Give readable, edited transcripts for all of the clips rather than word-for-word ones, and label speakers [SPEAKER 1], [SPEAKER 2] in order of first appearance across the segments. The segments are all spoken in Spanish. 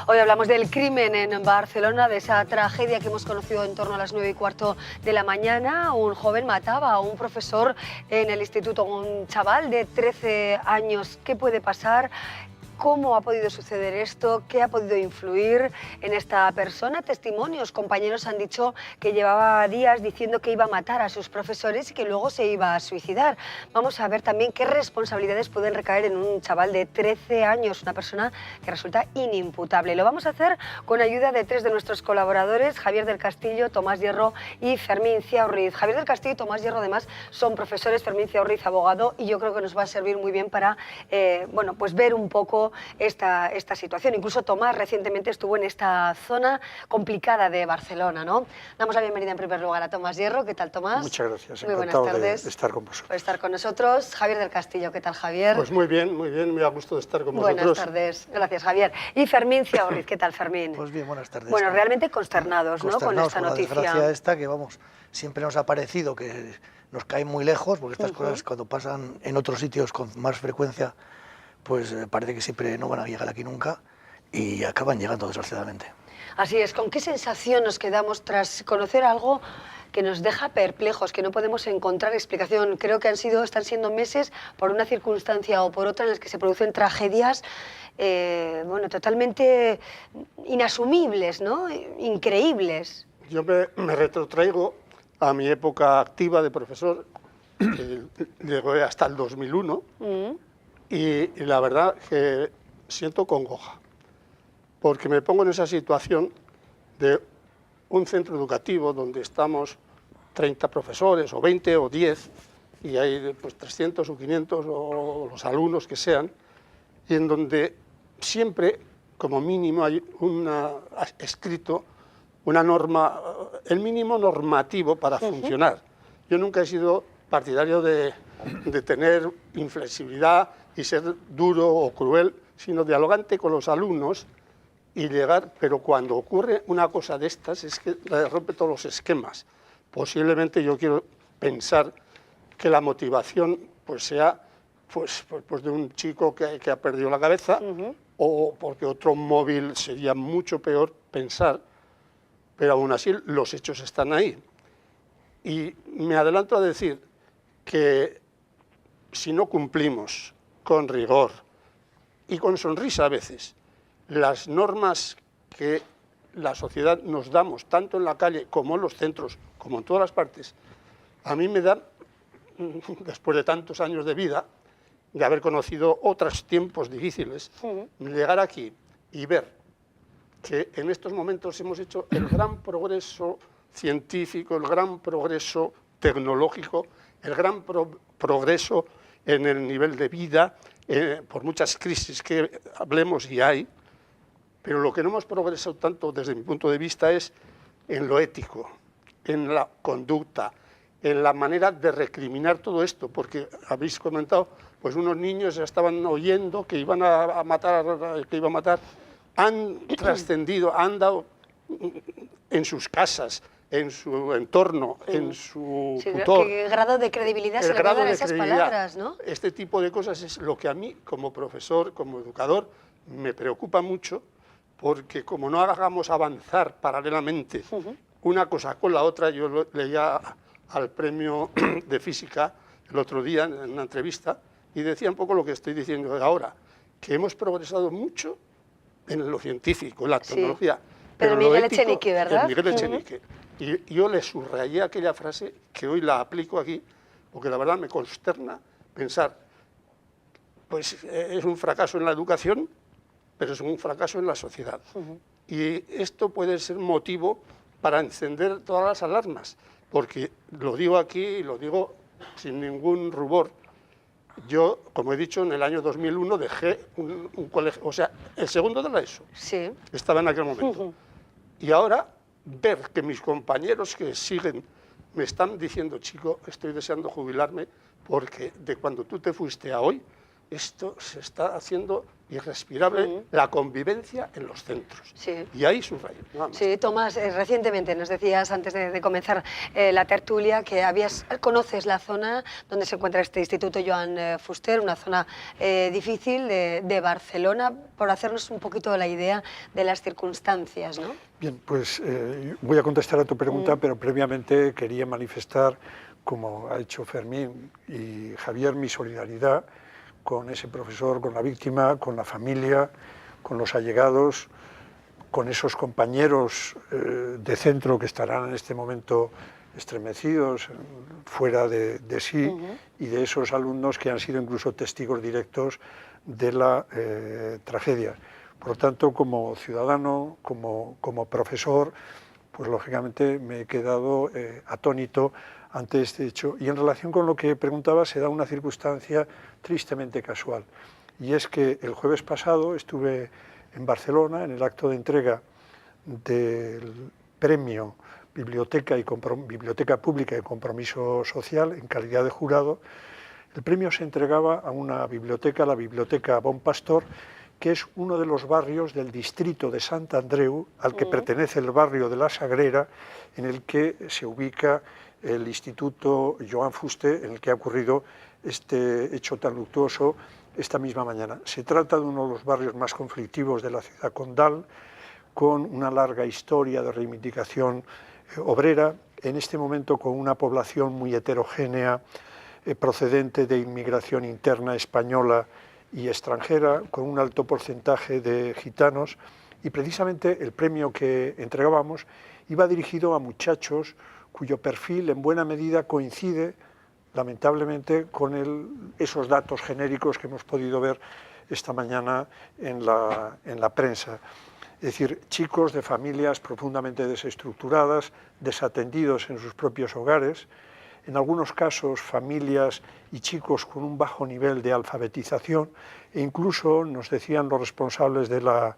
[SPEAKER 1] Hoy hablamos del crimen en Barcelona, de esa tragedia que hemos conocido en torno a las 9:15 de la mañana. Un joven mataba a un profesor en el instituto, un chaval de 13 años. ¿Qué puede pasar? ¿Cómo ha podido suceder esto? ¿Qué ha podido influir en esta persona? Testimonios, compañeros han dicho que llevaba días diciendo que iba a matar a sus profesores y que luego se iba a suicidar. Vamos a ver también qué responsabilidades pueden recaer en un chaval de 13 años, una persona que resulta inimputable. Lo vamos a hacer con ayuda de tres de nuestros colaboradores, Javier del Castillo, Tomás Hierro y Fermín Ciaurriz. Javier del Castillo y Tomás Hierro además son profesores, Fermín Ciaurriz abogado, y yo creo que nos va a servir muy bien para bueno, pues ver un poco esta situación. Incluso Tomás recientemente estuvo en esta zona complicada de Barcelona, ¿no? Damos la bienvenida en primer lugar a Tomás Hierro. ¿Qué tal, Tomás?
[SPEAKER 2] Muchas gracias.
[SPEAKER 1] Muy buenas
[SPEAKER 2] Encantado
[SPEAKER 1] tardes.
[SPEAKER 2] de estar con vosotros.
[SPEAKER 1] Por estar con nosotros. Javier del Castillo. ¿Qué tal, Javier?
[SPEAKER 2] Pues muy bien, muy a gusto de estar con vosotros.
[SPEAKER 1] Buenas tardes. Gracias, Javier. Y Fermín Ciaurriz. ¿Qué tal, Fermín?
[SPEAKER 3] Pues bien, buenas tardes.
[SPEAKER 1] Bueno, realmente consternados, ¿no? Con esta noticia.
[SPEAKER 3] La desgracia esta que, vamos, siempre nos ha parecido que nos cae muy lejos, porque estas cosas cuando pasan en otros sitios con más frecuencia, pues parece que siempre no van a llegar aquí nunca y acaban llegando desgraciadamente.
[SPEAKER 1] Así es. ¿Con qué sensación nos quedamos tras conocer algo que nos deja perplejos, que no podemos encontrar explicación? Creo que están siendo meses por una circunstancia o por otra en las que se producen tragedias bueno, totalmente inasumibles, ¿no? Increíbles.
[SPEAKER 2] Yo me retrotraigo a mi época activa de profesor, que llegó hasta el 2001, y la verdad que siento congoja, porque me pongo en esa situación de un centro educativo donde estamos 30 profesores, o 20, o 10, y hay pues 300 o 500, o los alumnos que sean, y en donde siempre, como mínimo, hay escrito una norma, el mínimo normativo para funcionar. Yo nunca he sido partidario de tener inflexibilidad y ser duro o cruel, sino dialogante con los alumnos y llegar, pero cuando ocurre una cosa de estas es que rompe todos los esquemas. Posiblemente yo quiero pensar que la motivación pues sea pues de un chico que ha perdido la cabeza, o porque otro móvil sería mucho peor pensar, pero aún así los hechos están ahí. Y me adelanto a decir que si no cumplimos con rigor y con sonrisa a veces las normas que la sociedad nos damos, tanto en la calle como en los centros, como en todas las partes, a mí me da, después de tantos años de vida, de haber conocido otros tiempos difíciles, llegar aquí y ver que en estos momentos hemos hecho el gran progreso científico, el gran progreso tecnológico, el gran progreso en el nivel de vida, por muchas crisis que hablemos y hay, pero lo que no hemos progresado tanto desde mi punto de vista es en lo ético, en la conducta, en la manera de recriminar todo esto, porque habéis comentado, pues unos niños ya estaban oyendo que iban a matar, que iba a matar, han trascendido, han dado en sus casas, en su entorno, en su tutor.
[SPEAKER 1] ¿Qué grado de credibilidad se le dan a esas palabras, ¿no?
[SPEAKER 2] Este tipo de cosas es lo que a mí, como profesor, como educador, me preocupa mucho, porque como no hagamos avanzar paralelamente una cosa con la otra, yo leía al premio de física el otro día en una entrevista y decía un poco lo que estoy diciendo ahora, que hemos progresado mucho en lo científico, en la tecnología.
[SPEAKER 1] Pero Miguel Echenique, ¿verdad?
[SPEAKER 2] Miguel Echenique. Y yo le subrayé aquella frase que hoy la aplico aquí, porque la verdad me consterna pensar, pues es un fracaso en la educación, pero es un fracaso en la sociedad. Y esto puede ser motivo para encender todas las alarmas, porque lo digo aquí y lo digo sin ningún rubor. Yo, como he dicho, en el año 2001 dejé un colegio, o sea, el segundo de la ESO.
[SPEAKER 1] Sí.
[SPEAKER 2] Estaba en aquel momento. Y ahora ver que mis compañeros que siguen me están diciendo, chico, estoy deseando jubilarme, porque de cuando tú te fuiste a hoy esto se está haciendo irrespirable, la convivencia en los centros.
[SPEAKER 1] Sí.
[SPEAKER 2] Y ahí subrayo. Nada más.
[SPEAKER 1] Sí, Tomás, recientemente nos decías, antes de comenzar la tertulia, que conoces la zona donde se encuentra este Instituto Joan Fuster, una zona difícil de Barcelona, por hacernos un poquito la idea de las circunstancias, ¿no?
[SPEAKER 4] Bien, pues voy a contestar a tu pregunta, pero previamente quería manifestar, como ha hecho Fermín y Javier, mi solidaridad con ese profesor, con la víctima, con la familia, con los allegados, con esos compañeros de centro que estarán en este momento estremecidos, fuera de sí, y de esos alumnos que han sido incluso testigos directos de la tragedia. Por lo tanto, como ciudadano, como profesor, pues lógicamente me he quedado atónito ante este hecho. Y en relación con lo que preguntaba, se da una circunstancia tristemente casual. Y es que el jueves pasado estuve en Barcelona en el acto de entrega del premio Biblioteca Pública y Compromiso Social en calidad de jurado. El premio se entregaba a una biblioteca, la Biblioteca Bon Pastor, que es uno de los barrios del distrito de Sant Andreu, al que pertenece el barrio de la Sagrera, en el que se ubica el Instituto Joan Fuster, en el que ha ocurrido este hecho tan luctuoso esta misma mañana. Se trata de uno de los barrios más conflictivos de la ciudad condal, con una larga historia de reivindicación obrera, en este momento con una población muy heterogénea, procedente de inmigración interna española y extranjera, con un alto porcentaje de gitanos, y precisamente el premio que entregábamos iba dirigido a muchachos cuyo perfil en buena medida coincide, lamentablemente, con esos datos genéricos que hemos podido ver esta mañana en la prensa. Es decir, chicos de familias profundamente desestructuradas, desatendidos en sus propios hogares, en algunos casos familias y chicos con un bajo nivel de alfabetización, e incluso nos decían los responsables de la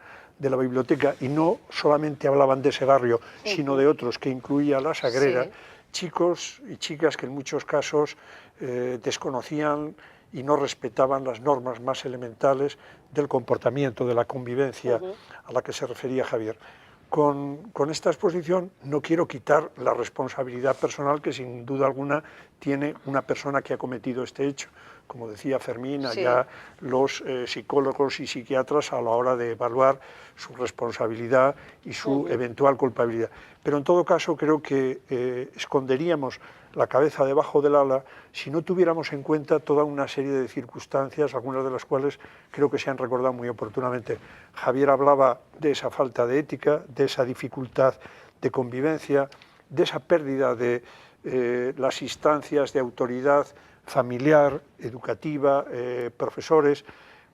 [SPEAKER 4] biblioteca, y no solamente hablaban de ese barrio, sino de otros, que incluía la Sagrera, sí, chicos y chicas que en muchos casos desconocían y no respetaban las normas más elementales del comportamiento, de la convivencia a la que se refería Javier. Con esta exposición no quiero quitar la responsabilidad personal que sin duda alguna tiene una persona que ha cometido este hecho. Como decía Fermín, allá los psicólogos y psiquiatras a la hora de evaluar su responsabilidad y su eventual culpabilidad. Pero en todo caso creo que esconderíamos la cabeza debajo del ala si no tuviéramos en cuenta toda una serie de circunstancias, algunas de las cuales creo que se han recordado muy oportunamente. Javier hablaba de esa falta de ética, de esa dificultad de convivencia, de esa pérdida de las instancias de autoridad familiar, educativa, profesores.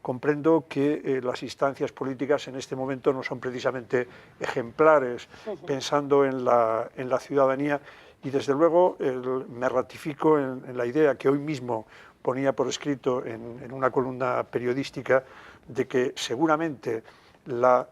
[SPEAKER 4] Comprendo que las instancias políticas en este momento no son precisamente ejemplares, pensando en la ciudadanía, y desde luego me ratifico en la idea que hoy mismo ponía por escrito en una columna periodística, de que seguramente la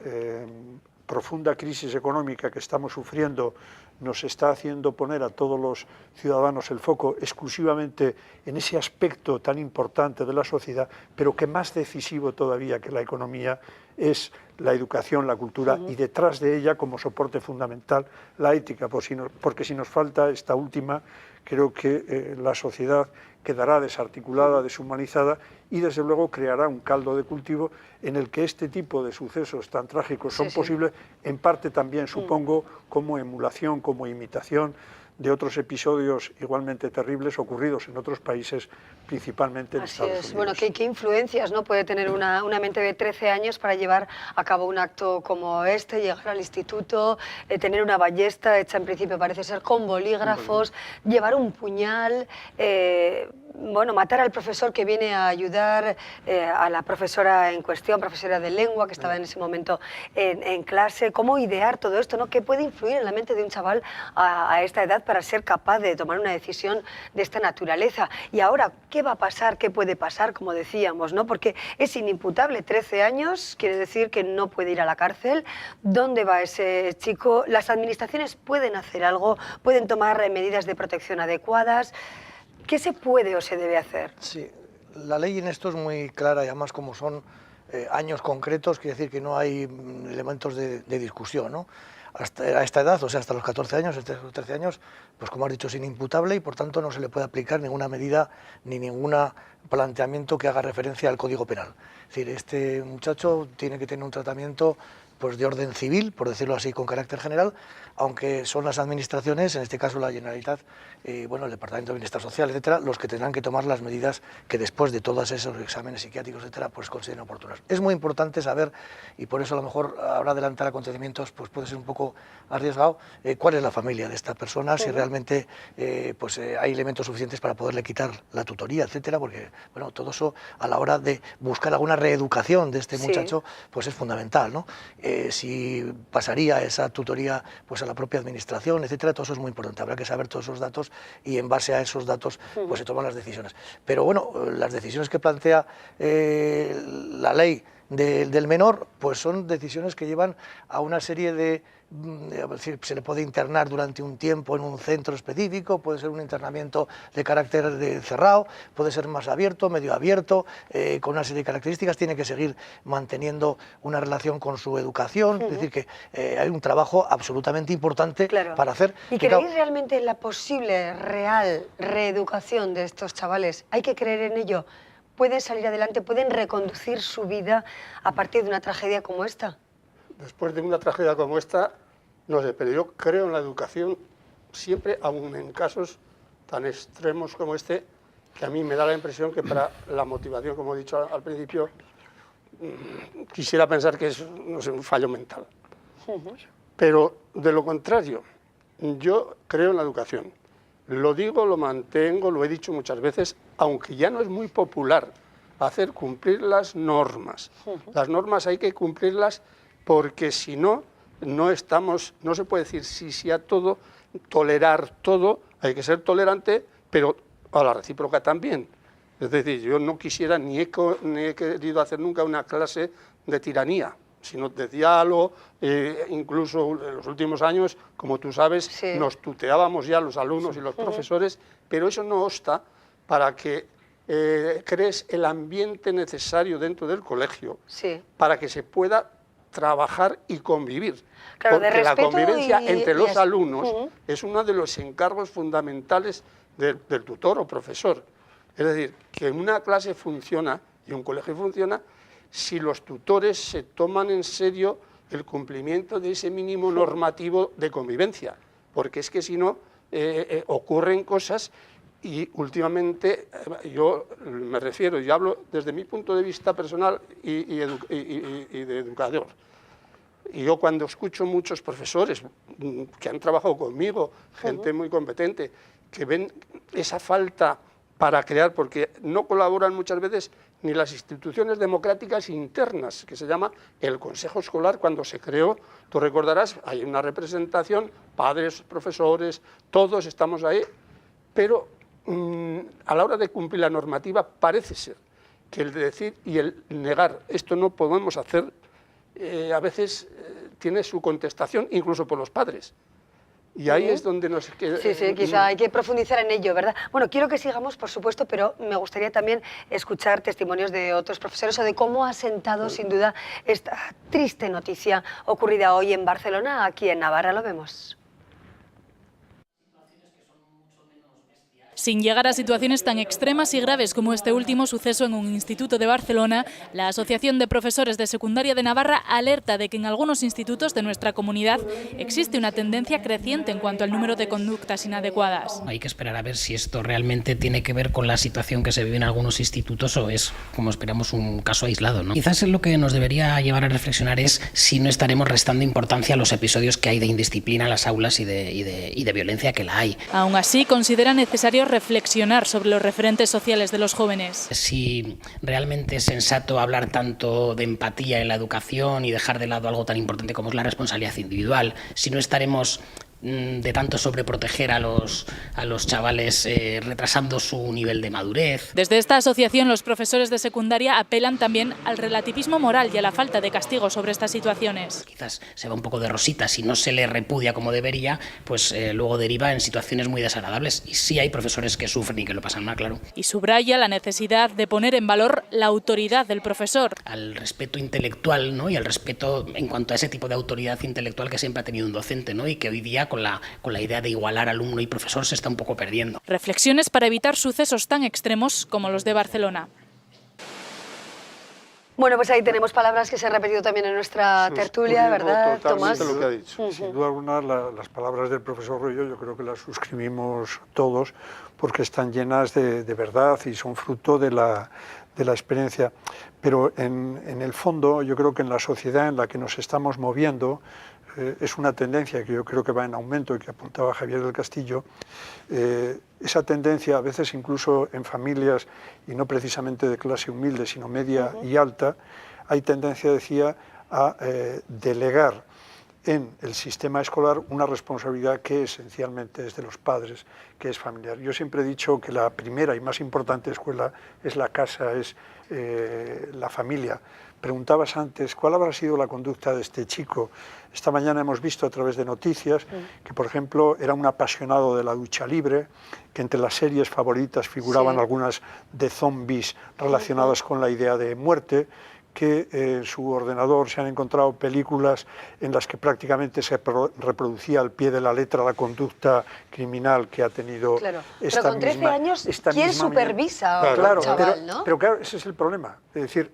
[SPEAKER 4] profunda crisis económica que estamos sufriendo nos está haciendo poner a todos los ciudadanos el foco exclusivamente en ese aspecto tan importante de la sociedad, pero que más decisivo todavía que la economía es la educación, la cultura, y detrás de ella, como soporte fundamental, la ética, porque si nos falta esta última, creo que la sociedad quedará desarticulada, deshumanizada, y desde luego creará un caldo de cultivo en el que este tipo de sucesos tan trágicos son posibles, en parte también, supongo, como emulación, como imitación de otros episodios igualmente terribles ocurridos en otros países, principalmente en Estados Unidos.
[SPEAKER 1] Bueno, ¿qué influencias, ¿no?, puede tener una mente de 13 años para llevar a cabo un acto como este, llegar al instituto, tener una ballesta hecha en principio parece ser con bolígrafos, llevar un puñal, bueno, matar al profesor que viene a ayudar a la profesora en cuestión, profesora de lengua que estaba en ese momento en clase? ¿Cómo idear todo esto, ¿no? ¿Qué puede influir en la mente de un chaval a esta edad para ser capaz de tomar una decisión de esta naturaleza? Y ahora, ¿qué va a pasar? ¿Qué puede pasar? Como decíamos, ¿no? Porque es inimputable, 13 años, quiere decir que no puede ir a la cárcel. ¿Dónde va ese chico? ¿Las administraciones pueden hacer algo? ¿Pueden tomar medidas de protección adecuadas? ¿Qué se puede o se debe hacer?
[SPEAKER 3] Sí, La ley en esto es muy clara y además como son años concretos, quiere decir que no hay elementos de discusión, ¿no? A esta edad, o sea, hasta los 14 años, hasta los 13 años, pues como has dicho, es inimputable y por tanto no se le puede aplicar ninguna medida ni ningún planteamiento que haga referencia al Código Penal. Es decir, este muchacho tiene que tener un tratamiento pues de orden civil, por decirlo así, con carácter general, aunque son las administraciones, en este caso la Generalitat, bueno, el Departamento de Bienestar Social, etcétera, los que tendrán que tomar las medidas que después de todos esos exámenes psiquiátricos, etcétera, pues consideren oportunas. Es muy importante saber, y por eso a lo mejor ahora adelantar acontecimientos pues puede ser un poco arriesgado, cuál es la familia de esta persona, si realmente hay elementos suficientes para poderle quitar la tutoría, etcétera, porque bueno, todo eso a la hora de buscar alguna reeducación de este muchacho, pues es fundamental, ¿no? Si pasaría esa tutoría pues a la propia administración, etcétera, todo eso es muy importante. Habrá que saber todos esos datos y en base a esos datos pues se toman las decisiones. Pero bueno, las decisiones que plantea la ley del menor, pues son decisiones que llevan a una serie de, se le puede internar durante un tiempo en un centro específico, puede ser un internamiento de carácter cerrado, puede ser más abierto, medio abierto, con una serie de características, tiene que seguir manteniendo una relación con su educación, es decir, que hay un trabajo absolutamente importante para hacer.
[SPEAKER 1] ¿Y creéis realmente en la posible, real reeducación de estos chavales? ¿Hay que creer en ello? ¿Pueden salir adelante, pueden reconducir su vida a partir de una tragedia como esta?
[SPEAKER 2] Después de una tragedia como esta, no sé, pero yo creo en la educación siempre, aun en casos tan extremos como este, que a mí me da la impresión que para la motivación, como he dicho al principio, quisiera pensar que es, no sé, un fallo mental. Pero de lo contrario, yo creo en la educación. Lo digo, lo mantengo, lo he dicho muchas veces, aunque ya no es muy popular hacer cumplir las normas. Las normas hay que cumplirlas porque si no, no se puede decir sí a todo, tolerar todo, hay que ser tolerante, pero a la recíproca también. Es decir, yo no quisiera ni he querido hacer nunca una clase de tiranía, sino de diálogo, incluso en los últimos años, como tú sabes, nos tuteábamos ya los alumnos y los profesores, pero eso no obsta para que crees el ambiente necesario dentro del colegio para que se pueda trabajar y convivir.
[SPEAKER 1] Claro,
[SPEAKER 2] porque la convivencia entre los alumnos es uno de los encargos fundamentales del tutor o profesor. Es decir, que una clase funciona y un colegio funciona si los tutores se toman en serio el cumplimiento de ese mínimo normativo de convivencia, porque es que si no ocurren cosas y últimamente yo hablo desde mi punto de vista personal y de educador. Y yo cuando escucho muchos profesores que han trabajado conmigo, gente muy competente, que ven esa falta para crear, porque no colaboran muchas veces ni las instituciones democráticas internas, que se llama el Consejo Escolar, cuando se creó, tú recordarás, hay una representación, padres, profesores, todos estamos ahí, pero a la hora de cumplir la normativa parece ser que el decir y el negar, esto no podemos hacer, a veces tiene su contestación, incluso por los padres. Y ahí es donde nos...
[SPEAKER 1] Sí, quizá hay que profundizar en ello, ¿verdad? Bueno, quiero que sigamos, por supuesto, pero me gustaría también escuchar testimonios de otros profesores o de cómo ha sentado, sin duda, esta triste noticia ocurrida hoy en Barcelona, aquí en Navarra. Lo vemos.
[SPEAKER 5] Sin llegar a situaciones tan extremas y graves como este último suceso en un instituto de Barcelona, la Asociación de Profesores de Secundaria de Navarra alerta de que en algunos institutos de nuestra comunidad existe una tendencia creciente en cuanto al número de conductas inadecuadas.
[SPEAKER 6] Hay que esperar a ver si esto realmente tiene que ver con la situación que se vive en algunos institutos o es, como esperamos, un caso aislado, ¿no? Quizás lo que nos debería llevar a reflexionar es si no estaremos restando importancia a los episodios que hay de indisciplina en las aulas y de violencia que la hay.
[SPEAKER 5] Aún así, considera necesario reflexionar sobre los referentes sociales de los jóvenes.
[SPEAKER 6] Si realmente es sensato hablar tanto de empatía en la educación y dejar de lado algo tan importante como es la responsabilidad individual, si no estaremos de tanto sobreproteger a los chavales, retrasando su nivel de madurez.
[SPEAKER 5] Desde esta asociación, los profesores de secundaria apelan también al relativismo moral y a la falta de castigo sobre estas situaciones.
[SPEAKER 6] Quizás se va un poco de rosita, si no se le repudia como debería, pues luego deriva en situaciones muy desagradables. Y sí hay profesores que sufren y que lo pasan mal, claro.
[SPEAKER 5] Y subraya la necesidad de poner en valor la autoridad del profesor.
[SPEAKER 6] Al respeto intelectual, ¿no? Y al respeto en cuanto a ese tipo de autoridad intelectual que siempre ha tenido un docente, ¿no? Y que hoy día con la idea de igualar alumno y profesor se está un poco perdiendo.
[SPEAKER 5] Reflexiones para evitar sucesos tan extremos como los de Barcelona.
[SPEAKER 1] Bueno, pues ahí tenemos palabras que se han repetido también en nuestra tertulia, ¿verdad, Tomás?
[SPEAKER 2] Lo que ha dicho.
[SPEAKER 4] Sin duda alguna, las palabras del profesor Royo yo creo que las suscribimos todos porque están llenas de verdad y son fruto de la experiencia. Pero en el fondo, yo creo que en la sociedad en la que nos estamos moviendo, es una tendencia que yo creo que va en aumento y que apuntaba Javier del Castillo. Esa tendencia, a veces incluso en familias, y no precisamente de clase humilde, sino media y alta, hay tendencia, decía, a delegar en el sistema escolar una responsabilidad que esencialmente es de los padres, que es familiar. Yo siempre he dicho que la primera y más importante escuela es la casa, es la familia. Preguntabas antes, ¿cuál habrá sido la conducta de este chico? Esta mañana hemos visto a través de noticias que, por ejemplo, era un apasionado de la lucha libre, que entre las series favoritas figuraban algunas de zombies relacionadas con la idea de muerte, que en su ordenador se han encontrado películas en las que prácticamente se reproducía al pie de la letra la conducta criminal que ha tenido esta
[SPEAKER 1] pero con 13 años, ¿quién supervisa a un chaval, ¿no?
[SPEAKER 4] Pero claro, ese es el problema. Es decir,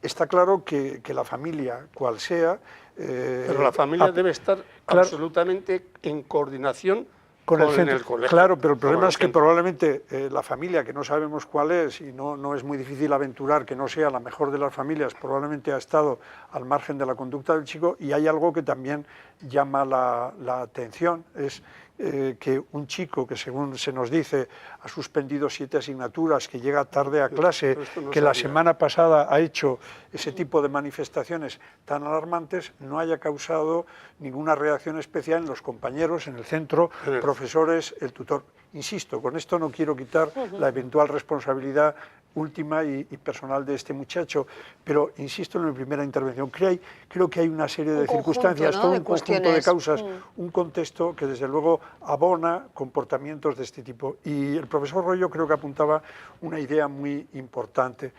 [SPEAKER 4] está claro que la familia, cual sea...
[SPEAKER 2] pero la familia debe estar absolutamente en coordinación
[SPEAKER 4] con el centro.
[SPEAKER 2] El colegio.
[SPEAKER 4] Claro, pero el problema es que probablemente la familia, que no sabemos cuál es y no es muy difícil aventurar que no sea la mejor de las familias, probablemente ha estado al margen de la conducta del chico. Y hay algo que también llama la atención, es que un chico que, según se nos dice, ha suspendido 7 asignaturas, que llega tarde a clase, que la semana pasada ha hecho ese tipo de manifestaciones tan alarmantes, no haya causado ninguna reacción especial en los compañeros, en el centro, profesores, el tutor. Insisto, con esto no quiero quitar la eventual responsabilidad última y personal de este muchacho, pero insisto en mi primera intervención, creo que hay una serie de circunstancias,
[SPEAKER 1] ¿no?
[SPEAKER 4] todo un conjunto de causas, un contexto que desde luego abona comportamientos de este tipo. Y el profesor Royo creo que apuntaba una idea muy importante.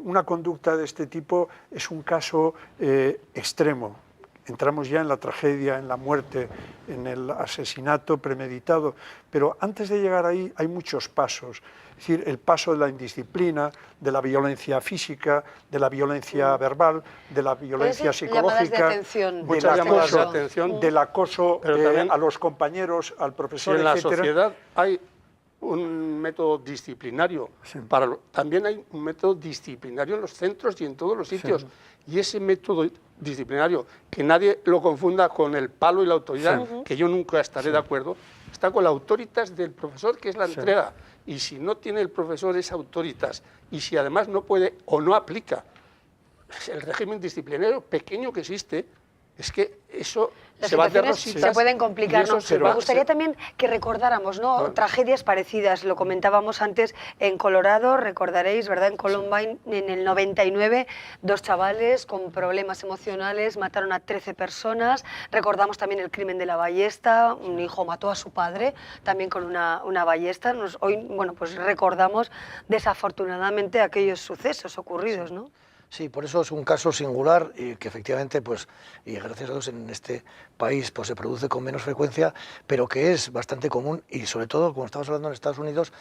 [SPEAKER 4] Una conducta de este tipo es un caso extremo. Entramos ya en la tragedia, en la muerte, en el asesinato premeditado, pero antes de llegar ahí hay muchos pasos. Es decir, el paso de la indisciplina, de la violencia física, de la violencia verbal, de la violencia psicológica, del acoso a los compañeros, al profesor,
[SPEAKER 2] en la
[SPEAKER 4] etcétera.
[SPEAKER 2] Sociedad hay un método disciplinario, también hay un método disciplinario en los centros y en todos los sitios. Y ese método disciplinario, que nadie lo confunda con el palo y la autoridad, que yo nunca estaré de acuerdo, está con la autoritas del profesor, que es la entrega. Y si no tiene el profesor esa autoritas, y si además no puede o no aplica el régimen disciplinario pequeño que existe, es que eso se va de rositas.
[SPEAKER 1] Se pueden complicar, ¿no? Me gustaría también que recordáramos, ¿no? Tragedias parecidas, lo comentábamos antes en Colorado, recordaréis, ¿verdad? En Columbine, en el 99, 2 chavales con problemas emocionales mataron a 13 personas. Recordamos también el crimen de la ballesta, un hijo mató a su padre también con una ballesta. Hoy, bueno, pues recordamos desafortunadamente aquellos sucesos ocurridos, ¿no?
[SPEAKER 3] Sí, por eso es un caso singular y que efectivamente, pues, y gracias a Dios en este país pues, se produce con menos frecuencia, pero que es bastante común y sobre todo, como estamos hablando en Estados Unidos,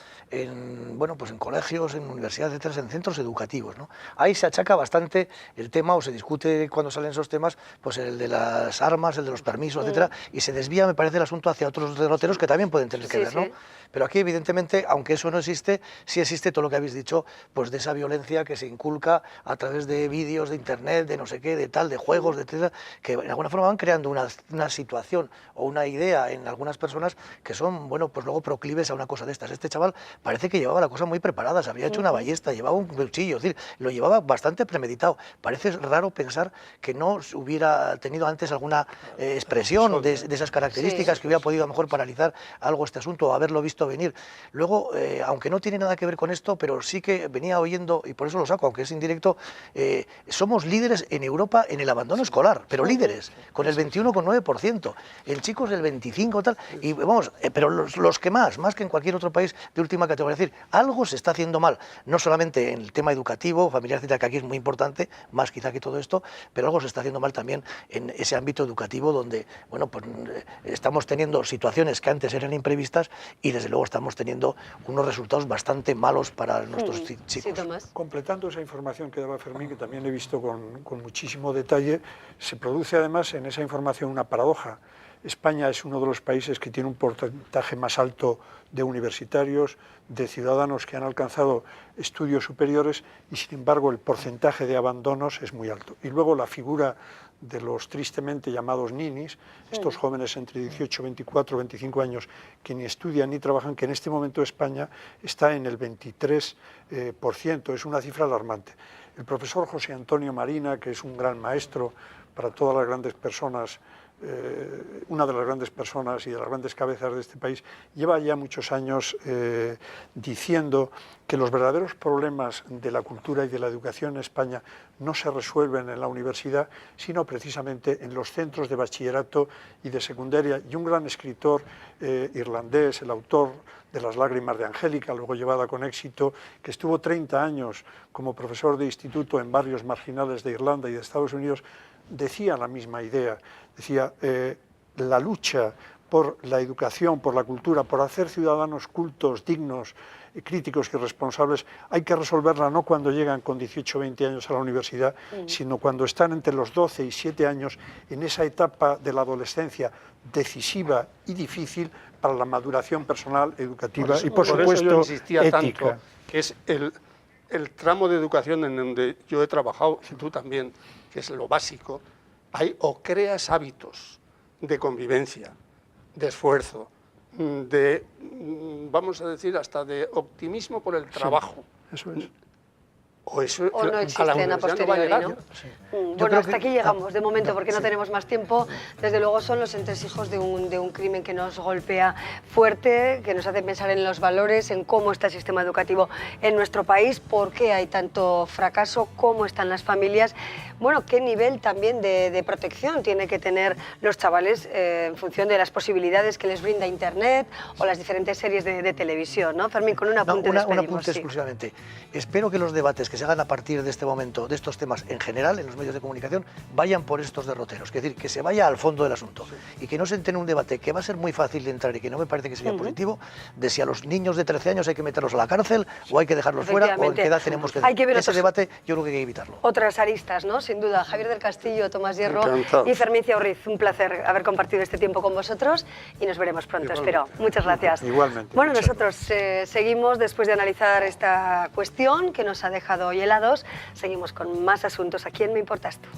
[SPEAKER 3] bueno, pues en colegios, en universidades, etcétera, en centros educativos, ¿no? Ahí se achaca bastante el tema o se discute cuando salen esos temas, pues el de las armas, el de los permisos, etcétera, y se desvía, me parece, el asunto hacia otros derroteros que también pueden tener que ver, ¿no? Pero aquí, evidentemente, aunque eso no existe, sí existe todo lo que habéis dicho, pues de esa violencia que se inculca a través través de vídeos de internet, de no sé qué, de tal, de juegos, de etcétera, que de alguna forma van creando una situación o una idea en algunas personas que son, bueno, pues luego proclives a una cosa de estas. Este chaval parece que llevaba la cosa muy preparada, se había hecho una ballesta, llevaba un cuchillo, es decir, lo llevaba bastante premeditado. Parece raro pensar que no hubiera tenido antes alguna expresión de esas características, que hubiera podido a lo mejor paralizar algo este asunto o haberlo visto venir. Luego, aunque no tiene nada que ver con esto, pero sí que venía oyendo, y por eso lo saco, aunque es indirecto, somos líderes en Europa en el abandono escolar, pero líderes, con el 21,9%, en chicos el 25% tal, y vamos, pero los que más que en cualquier otro país de última categoría. Es decir, algo se está haciendo mal, no solamente en el tema educativo, familiar, etcétera, que aquí es muy importante, más quizá que todo esto, pero algo se está haciendo mal también en ese ámbito educativo donde, bueno, pues estamos teniendo situaciones que antes eran imprevistas y desde luego estamos teniendo unos resultados bastante malos para nuestros chicos.
[SPEAKER 1] Sí, Tomás.
[SPEAKER 4] Completando esa información que daba Fermín, que también he visto con muchísimo detalle, se produce además en esa información una paradoja. España es uno de los países que tiene un porcentaje más alto de universitarios, de ciudadanos que han alcanzado estudios superiores y, sin embargo, el porcentaje de abandonos es muy alto. Y luego la figura de los tristemente llamados ninis, estos jóvenes entre 18, 24, 25 años que ni estudian ni trabajan, que en este momento España está en el 23%, es una cifra alarmante. El profesor José Antonio Marina, que es un gran maestro para todas las grandes personas, una de las grandes personas y de las grandes cabezas de este país, lleva ya muchos años diciendo que los verdaderos problemas de la cultura y de la educación en España no se resuelven en la universidad, sino precisamente en los centros de bachillerato y de secundaria. Y un gran escritor irlandés, el autor de Las lágrimas de Angélica, luego llevada con éxito, que estuvo 30 años como profesor de instituto en barrios marginales de Irlanda y de Estados Unidos, decía la misma idea, decía la lucha por la educación, por la cultura, por hacer ciudadanos cultos, dignos, críticos y responsables, hay que resolverla no cuando llegan con 18 o 20 años a la universidad, sino cuando están entre los 12 y 7 años en esa etapa de la adolescencia decisiva y difícil para la maduración personal, educativa y, por supuesto,
[SPEAKER 2] yo insistía
[SPEAKER 4] ética.
[SPEAKER 2] Tanto, que es el tramo de educación en donde yo he trabajado, y tú también, que es lo básico. O creas hábitos de convivencia, de esfuerzo, de, vamos a decir, hasta de optimismo por el trabajo.
[SPEAKER 4] Sí, eso es.
[SPEAKER 2] O eso
[SPEAKER 1] no existen a posteriori, ¿no?
[SPEAKER 2] Sí.
[SPEAKER 1] Bueno, hasta aquí llegamos de momento porque no tenemos más tiempo. Desde luego son los entresijos de un crimen que nos golpea fuerte, que nos hace pensar en los valores, en cómo está el sistema educativo en nuestro país, por qué hay tanto fracaso, cómo están las familias, bueno, qué nivel también de protección tiene que tener los chavales en función de las posibilidades que les brinda Internet o las diferentes series de televisión, ¿no? Fermín, con un apunte
[SPEAKER 3] un apunte exclusivamente. Espero que los debates que se hagan a partir de este momento de estos temas en general en los medios de comunicación vayan por estos derroteros, es decir, que se vaya al fondo del asunto y que no se entre en un debate que va a ser muy fácil de entrar y que no me parece que sería positivo, de si a los niños de 13 años hay que meterlos a la cárcel o hay que dejarlos fuera o en qué edad tenemos que ese debate yo creo que hay que evitarlo.
[SPEAKER 1] Otras aristas, ¿no? Sin duda. Javier del Castillo, Tomás Hierro
[SPEAKER 2] Encantado.
[SPEAKER 1] y Fermín Ciaurriz, un placer haber compartido este tiempo con vosotros y nos veremos pronto, espero. Muchas gracias.
[SPEAKER 4] Igualmente.
[SPEAKER 1] Bueno, nosotros seguimos después de analizar esta cuestión que nos ha dejado hoy helados. Seguimos con más asuntos aquí en Me Importas Tú.